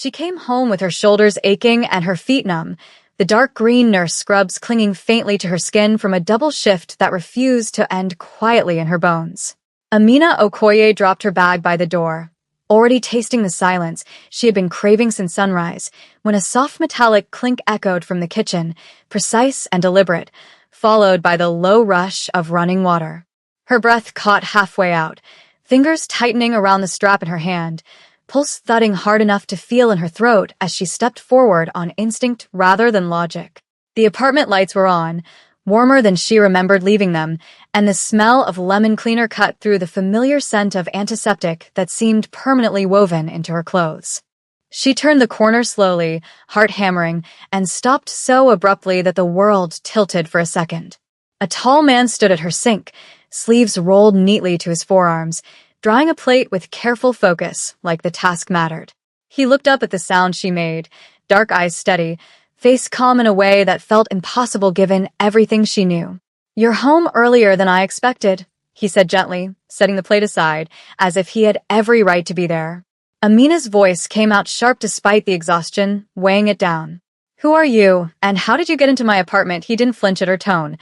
She came home with her shoulders aching and her feet numb, the dark green nurse scrubs clinging faintly to her skin from a double shift that refused to end quietly in her bones. Amina Okoye dropped her bag by the door. Already tasting the silence she had been craving since sunrise, when a soft metallic clink echoed from the kitchen, precise and deliberate, followed by the low rush of running water. Her breath caught halfway out, fingers tightening around the strap in her hand, pulse thudding hard enough to feel in her throat as she stepped forward on instinct rather than logic. The apartment lights were on, warmer than she remembered leaving them, and the smell of lemon cleaner cut through the familiar scent of antiseptic that seemed permanently woven into her clothes. She turned the corner slowly, heart hammering, and stopped so abruptly that the world tilted for a second. A tall man stood at her sink, sleeves rolled neatly to his forearms, drying a plate with careful focus, like the task mattered. He looked up at the sound she made, dark eyes steady, face calm in a way that felt impossible given everything she knew. "You're home earlier than I expected," he said gently, setting the plate aside, as if he had every right to be there. Amina's voice came out sharp despite the exhaustion, weighing it down. "Who are you, and how did you get into my apartment?" He didn't flinch at her tone,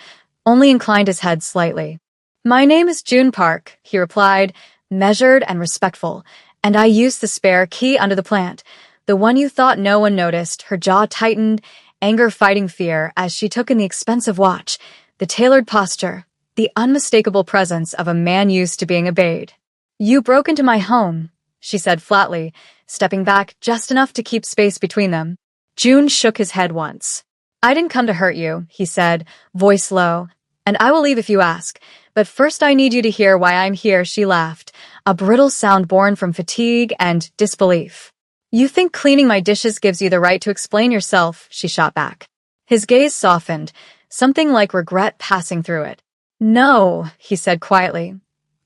only inclined his head slightly. "My name is June Park," he replied, measured and respectful, "and I used the spare key under the plant. The one you thought no one noticed." Her jaw tightened, anger fighting fear as she took in the expensive watch, the tailored posture, the unmistakable presence of a man used to being obeyed. "You broke into my home," she said flatly, stepping back just enough to keep space between them. June shook his head once. "I didn't come to hurt you," he said, voice low, "and I will leave if you ask. But first I need you to hear why I'm here." She laughed, a brittle sound born from fatigue and disbelief. "You think cleaning my dishes gives you the right to explain yourself," she shot back. His gaze softened, something like regret passing through it. "No," he said quietly.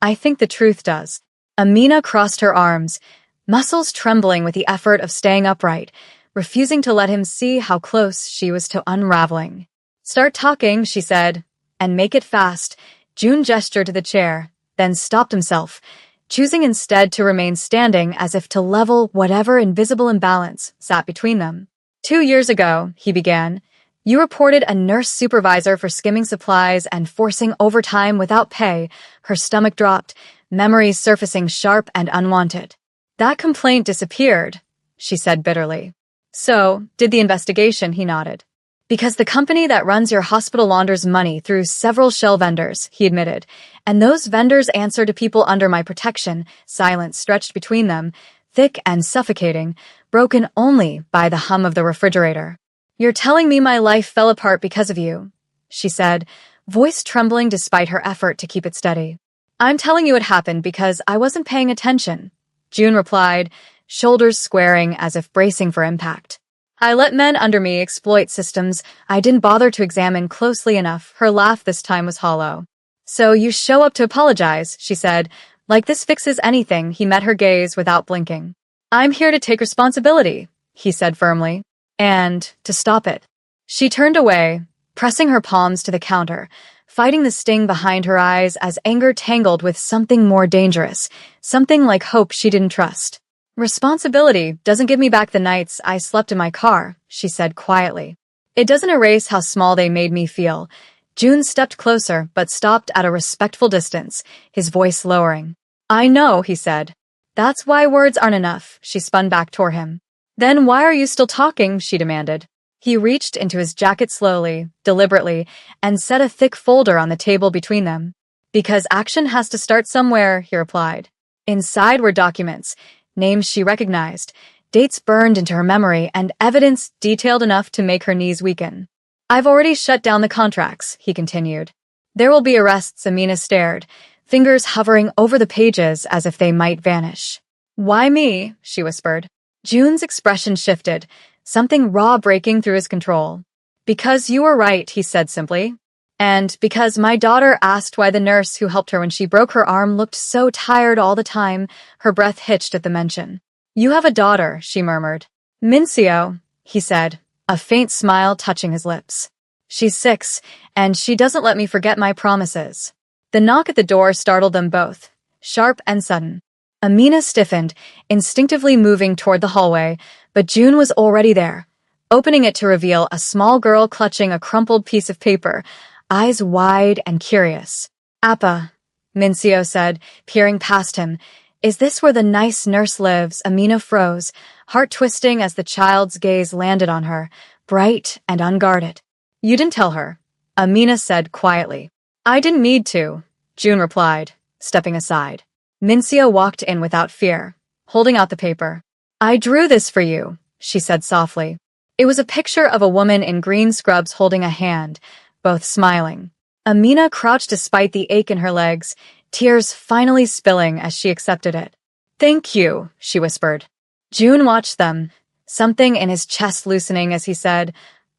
"I think the truth does." Amina crossed her arms, muscles trembling with the effort of staying upright, refusing to let him see how close she was to unraveling. "Start talking," she said, "and make it fast." June gestured to the chair, then stopped himself, choosing instead to remain standing as if to level whatever invisible imbalance sat between them. "2 years ago," he began, "you reported a nurse supervisor for skimming supplies and forcing overtime without pay." Her stomach dropped, memories surfacing sharp and unwanted. "That complaint disappeared," she said bitterly. "So, did the investigation," he nodded. "Because the company that runs your hospital launders money through several shell vendors," he admitted, "and those vendors answer to people under my protection." Silence stretched between them, thick and suffocating, broken only by the hum of the refrigerator. "You're telling me my life fell apart because of you," she said, voice trembling despite her effort to keep it steady. "I'm telling you it happened because I wasn't paying attention," June replied, shoulders squaring as if bracing for impact. "I let men under me exploit systems I didn't bother to examine closely enough." Her laugh this time was hollow. "So you show up to apologize," she said, "like this fixes anything." He met her gaze without blinking. "I'm here to take responsibility," he said firmly, "and to stop it." She turned away, pressing her palms to the counter, fighting the sting behind her eyes as anger tangled with something more dangerous, something like hope she didn't trust. "Responsibility doesn't give me back the nights I slept in my car," she said quietly. "It doesn't erase how small they made me feel." June stepped closer but stopped at a respectful distance, his voice lowering. "I know," he said. "That's why words aren't enough." She spun back toward him. "Then why are you still talking?" she demanded. He reached into his jacket slowly, deliberately, and set a thick folder on the table between them. "Because action has to start somewhere," he replied. Inside were documents, names she recognized, dates burned into her memory, and evidence detailed enough to make her knees weaken. "I've already shut down the contracts," he continued. "There will be arrests." Amina stared, fingers hovering over the pages as if they might vanish. "Why me?" she whispered. June's expression shifted, something raw breaking through his control. "Because you were right," he said simply. "And because my daughter asked why the nurse who helped her when she broke her arm looked so tired all the time." Her breath hitched at the mention. "You have a daughter," she murmured. "Mincio," he said, a faint smile touching his lips. "She's 6, and she doesn't let me forget my promises." The knock at the door startled them both, sharp and sudden. Amina stiffened, instinctively moving toward the hallway, but June was already there, opening it to reveal a small girl clutching a crumpled piece of paper, eyes wide and curious. "Appa," Mincio said, peering past him. "Is this where the nice nurse lives?" Amina froze, heart twisting as the child's gaze landed on her, bright and unguarded. "You didn't tell her," Amina said quietly. "I didn't need to," June replied, stepping aside. Mincio walked in without fear, holding out the paper. "I drew this for you," she said softly. It was a picture of a woman in green scrubs holding a hand, both smiling. Amina crouched despite the ache in her legs, tears finally spilling as she accepted it. "Thank you," she whispered. June watched them, something in his chest loosening as he said,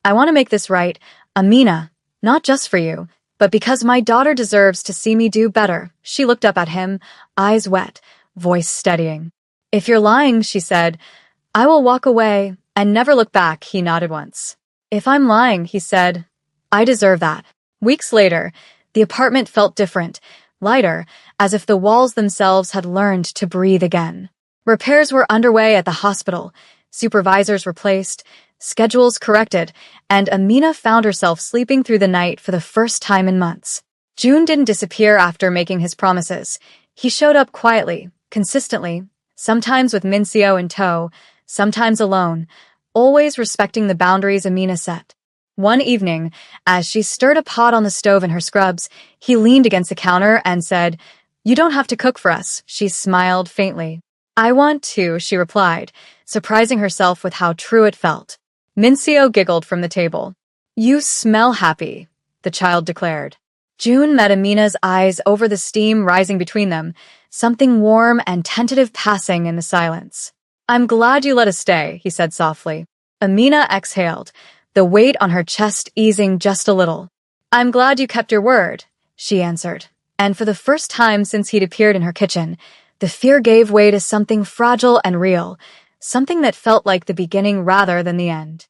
"I want to make this right, Amina, not just for you, but because my daughter deserves to see me do better." She looked up at him, eyes wet, voice steadying. "If you're lying," she said, "I will walk away and never look back." He nodded once. "If I'm lying," he said, "I deserve that." Weeks later, the apartment felt different, lighter, as if the walls themselves had learned to breathe again. Repairs were underway at the hospital, supervisors replaced, schedules corrected, and Amina found herself sleeping through the night for the first time in months. June didn't disappear after making his promises. He showed up quietly, consistently, sometimes with Mincio in tow, sometimes alone, always respecting the boundaries Amina set. One evening, as she stirred a pot on the stove in her scrubs, he leaned against the counter and said, "You don't have to cook for us." She smiled faintly. "I want to," she replied, surprising herself with how true it felt. Mincio giggled from the table. "You smell happy," the child declared. June met Amina's eyes over the steam rising between them, something warm and tentative passing in the silence. "I'm glad you let us stay," he said softly. Amina exhaled, the weight on her chest easing just a little. "I'm glad you kept your word," she answered. And for the first time since he'd appeared in her kitchen, the fear gave way to something fragile and real, something that felt like the beginning rather than the end.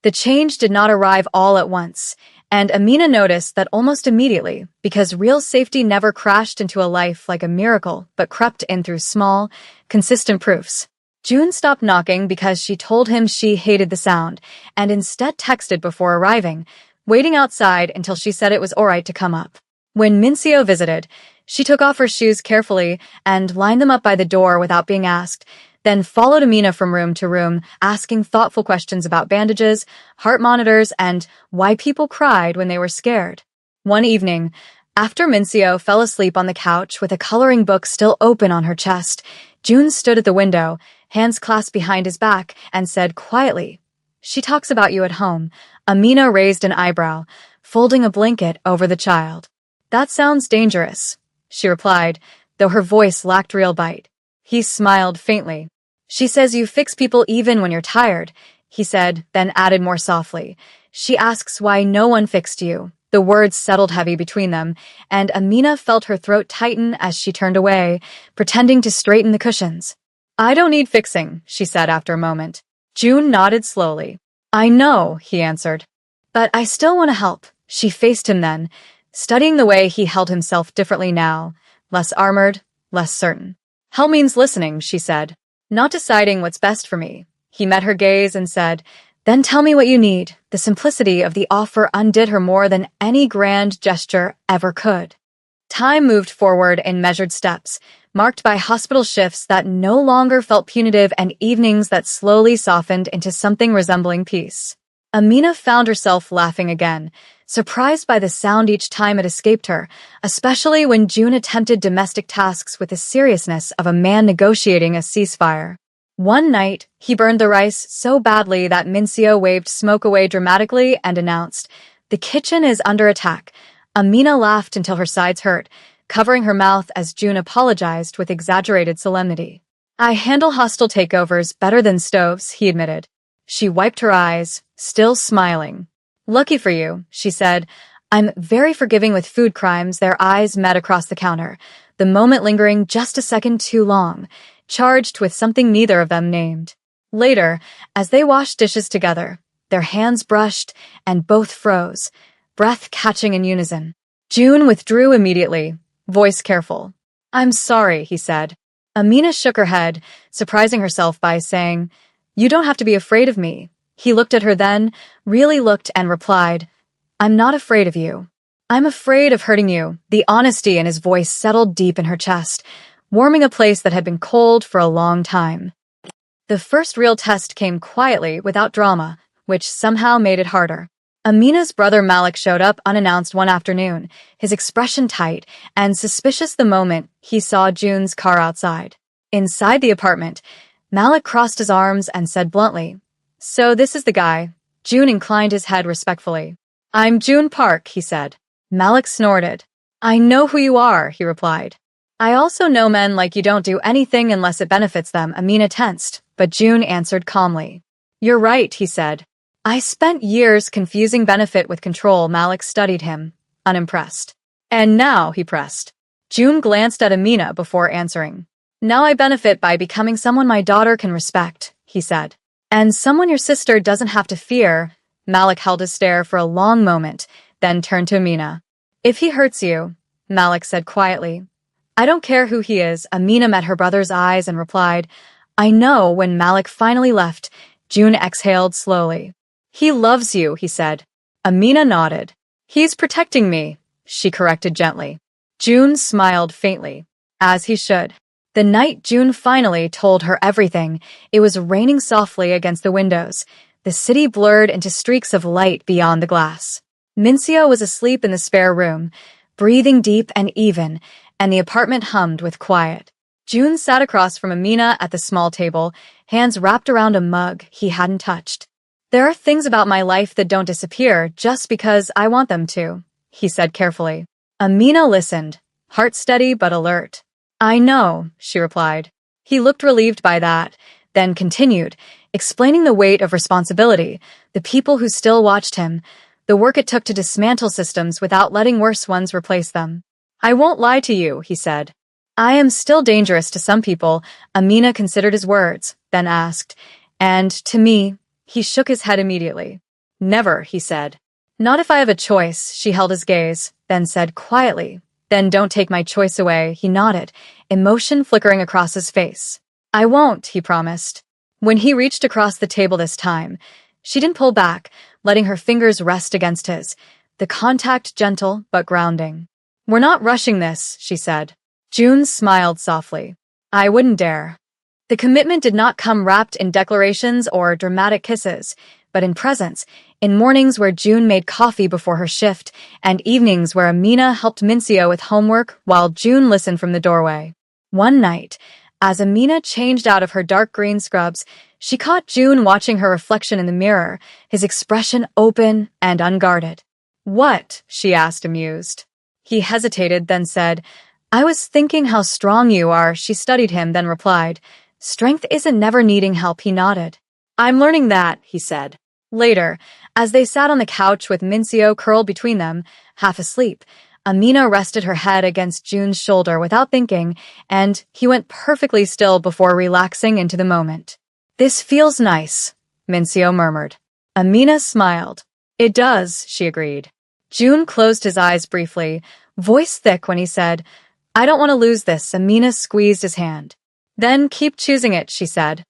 The change did not arrive all at once, and Amina noticed that almost immediately, because real safety never crashed into a life like a miracle, but crept in through small, consistent proofs. June stopped knocking because she told him she hated the sound, and instead texted before arriving, waiting outside until she said it was all right to come up. When Mincio visited, she took off her shoes carefully and lined them up by the door without being asked, then followed Amina from room to room, asking thoughtful questions about bandages, heart monitors, and why people cried when they were scared. One evening, after Mincio fell asleep on the couch with a coloring book still open on her chest, June stood at the window, hands clasped behind his back, and said quietly, "She talks about you at home." Amina raised an eyebrow, folding a blanket over the child. "That sounds dangerous," she replied, though her voice lacked real bite. He smiled faintly. "She says you fix people even when you're tired," he said, then added more softly. "She asks why no one fixed you." The words settled heavy between them, and Amina felt her throat tighten as she turned away, pretending to straighten the cushions. "I don't need fixing," she said after a moment. June nodded slowly. "I know," he answered. "But I still want to help." She faced him then, studying the way he held himself differently now, less armored, less certain. "Help means listening," she said, "not deciding what's best for me." He met her gaze and said, "Then tell me what you need." The simplicity of the offer undid her more than any grand gesture ever could. Time moved forward in measured steps, marked by hospital shifts that no longer felt punitive and evenings that slowly softened into something resembling peace. Amina found herself laughing again, surprised by the sound each time it escaped her, especially when June attempted domestic tasks with the seriousness of a man negotiating a ceasefire. One night, he burned the rice so badly that Mincio waved smoke away dramatically and announced, "The kitchen is under attack." Amina laughed until her sides hurt, covering her mouth as June apologized with exaggerated solemnity. "I handle hostile takeovers better than stoves," he admitted. She wiped her eyes, still smiling. "Lucky for you," she said. "I'm very forgiving with food crimes." Their eyes met across the counter, the moment lingering just a second too long, charged with something neither of them named. Later, as they washed dishes together, their hands brushed and both froze, breath catching in unison. June withdrew immediately, voice careful. "I'm sorry," he said. Amina shook her head, surprising herself by saying, "You don't have to be afraid of me." He looked at her then, really looked and replied, "I'm not afraid of you. I'm afraid of hurting you." The honesty in his voice settled deep in her chest, warming a place that had been cold for a long time. The first real test came quietly, without drama, which somehow made it harder. Amina's brother Malik showed up unannounced one afternoon, his expression tight and suspicious the moment he saw June's car outside. Inside the apartment, Malik crossed his arms and said bluntly, "So this is the guy." June inclined his head respectfully. "I'm June Park," he said. Malik snorted. "I know who you are," he replied. "I also know men like you don't do anything unless it benefits them." Amina tensed, but June answered calmly. "You're right," he said. "I spent years confusing benefit with control." Malik studied him, unimpressed. "And now," he pressed. June glanced at Amina before answering. "Now I benefit by becoming someone my daughter can respect," he said. "And someone your sister doesn't have to fear." Malik held his stare for a long moment, then turned to Amina. "If he hurts you," Malik said quietly. "I don't care who he is." Amina met her brother's eyes and replied, "I know." When Malik finally left, June exhaled slowly. "He loves you," he said. Amina nodded. "He's protecting me," she corrected gently. June smiled faintly, as he should. The night June finally told her everything, it was raining softly against the windows. The city blurred into streaks of light beyond the glass. Mincio was asleep in the spare room, breathing deep and even, and the apartment hummed with quiet. June sat across from Amina at the small table, hands wrapped around a mug he hadn't touched. "There are things about my life that don't disappear just because I want them to," he said carefully. Amina listened, heart steady but alert. "I know," she replied. He looked relieved by that, then continued, explaining the weight of responsibility, the people who still watched him, the work it took to dismantle systems without letting worse ones replace them. "I won't lie to you," he said. "I am still dangerous to some people." Amina considered his words, then asked, "And to me?" He shook his head immediately. "Never," he said. "Not if I have a choice." She held his gaze, then said quietly, "Then don't take my choice away." He nodded, emotion flickering across his face. "I won't," he promised. When he reached across the table this time, she didn't pull back, letting her fingers rest against his, the contact gentle but grounding. "We're not rushing this," she said. June smiled softly. "I wouldn't dare." The commitment did not come wrapped in declarations or dramatic kisses, but in presence, in mornings where June made coffee before her shift, and evenings where Amina helped Mincio with homework while June listened from the doorway. One night, as Amina changed out of her dark green scrubs, she caught June watching her reflection in the mirror, his expression open and unguarded. "What?" she asked, amused. He hesitated, then said, "I was thinking how strong you are." She studied him, then replied, "Strength isn't never needing help." He nodded. "I'm learning that," he said. Later, as they sat on the couch with Mincio curled between them, half asleep, Amina rested her head against June's shoulder without thinking, and he went perfectly still before relaxing into the moment. "This feels nice," Mincio murmured. Amina smiled. "It does," she agreed. June closed his eyes briefly, voice thick when he said, "I don't want to lose this." Amina squeezed his hand. "Then keep choosing it," she said.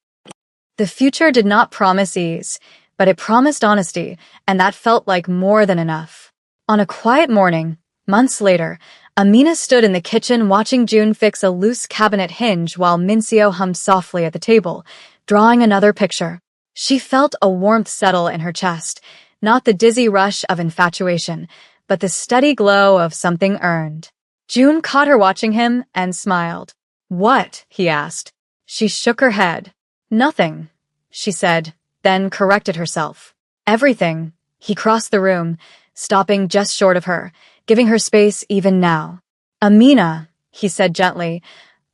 The future did not promise ease, but it promised honesty, and that felt like more than enough. On a quiet morning, months later, Amina stood in the kitchen watching June fix a loose cabinet hinge while Mincio hummed softly at the table, drawing another picture. She felt a warmth settle in her chest, not the dizzy rush of infatuation, but the steady glow of something earned. June caught her watching him and smiled. "What?" he asked. She shook her head. "Nothing," she said, then corrected herself. "Everything." He crossed the room, stopping just short of her, giving her space even now. "Amina," he said gently,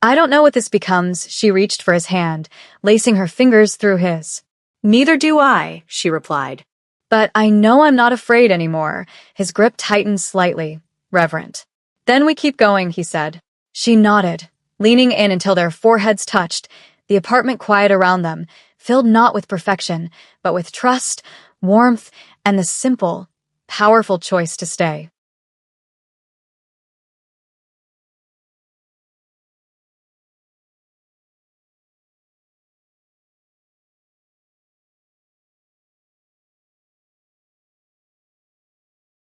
"I don't know what this becomes." She reached for his hand, lacing her fingers through his. "Neither do I," she replied. "But I know I'm not afraid anymore." His grip tightened slightly, reverent. "Then we keep going," he said. She nodded, leaning in until their foreheads touched, the apartment quiet around them, filled not with perfection, but with trust, warmth, and the simple, powerful choice to stay.